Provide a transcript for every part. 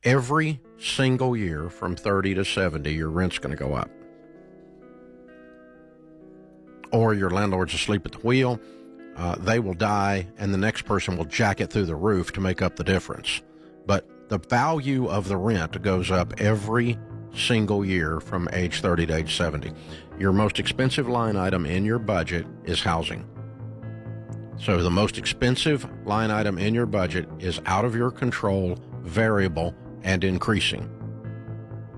Every single year from 30 to 70, your rent's going to go up. Or your landlord's asleep at the wheel, they will die, and the next person will jack it through the roof to make up the difference. But the value of the rent goes up every single year from age 30 to age 70. Your most expensive line item in your budget is housing. So the most expensive line item in your budget is out of your control, variable, and increasing.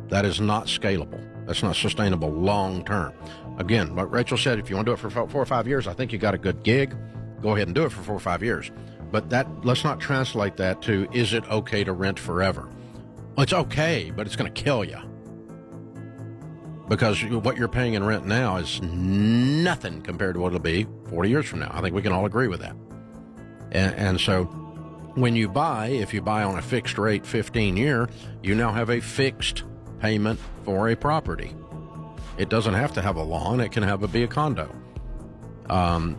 That is not scalable. That's not sustainable long term. Again, what Rachel said, if you want to do it for 4 or 5 years, I think you got a good gig. Go ahead and do it for 4 or 5 years. But let's not translate that to, is it okay to rent forever? Well, it's okay, but it's going to kill you. Because what you're paying in rent now is nothing compared to what it'll be 40 years from now. I think we can all agree with that. And so when you buy, if you buy on a fixed rate 15-year, you now have a fixed payment for a property. It doesn't have to have a lawn. It can be a condo.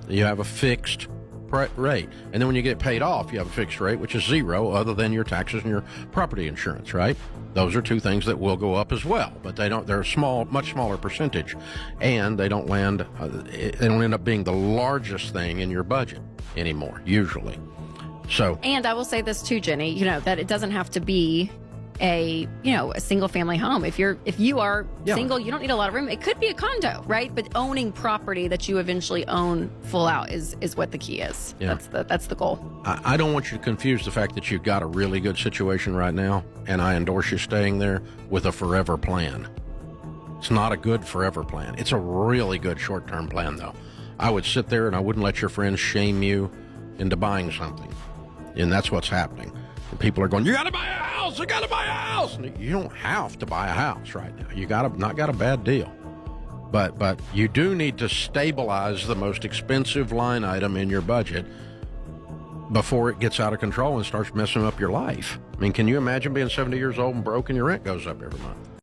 You have a fixed rate. And then when you get paid off, you have a fixed rate, which is zero, other than your taxes and your property insurance, right? Those are two things that will go up as well, but they're a much smaller percentage, and they don't end up being the largest thing in your budget anymore, usually. So, and I will say this too, Jenny, that it doesn't have to be a single family home. If you are single, you don't need a lot of room. It could be a condo, right? But owning property that you eventually own full out is what the key is. Yeah. That's the goal. I don't want you to confuse the fact that you've got a really good situation right now, and I endorse you staying there, with a forever plan. It's not a good forever plan. It's a really good short-term plan, though. I would sit there and I wouldn't let your friends shame you into buying something. And that's what's happening. People are going, you got to buy a house, you got to buy a house. And you don't have to buy a house right now. You not got a bad deal. But you do need to stabilize the most expensive line item in your budget before it gets out of control and starts messing up your life. I mean, can you imagine being 70 years old and broke and your rent goes up every month?